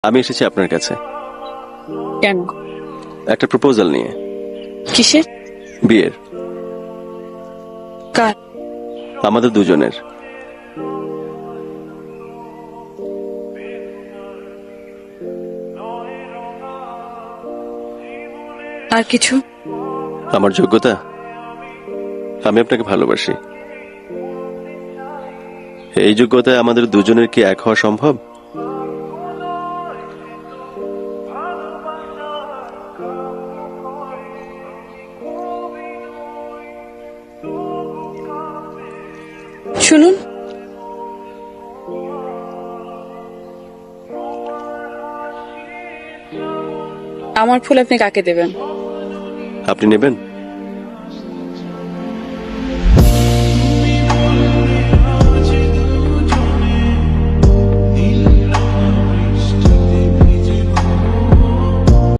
আমি এসেছি আপনার কাছে কেন? একটা প্রপোজাল নিয়ে। কিসের? বিয়ের। কার? আমাদের দুজনের। আর কিছু? আমার যোগ্যতা, আমি আপনাকে ভালোবাসি। এই যোগ্যতায় আমাদের দুজনের কি এক হওয়া সম্ভব? শুনুন, আমার ফুল আপনি কাকে দেবেন? আপনি নেবেন?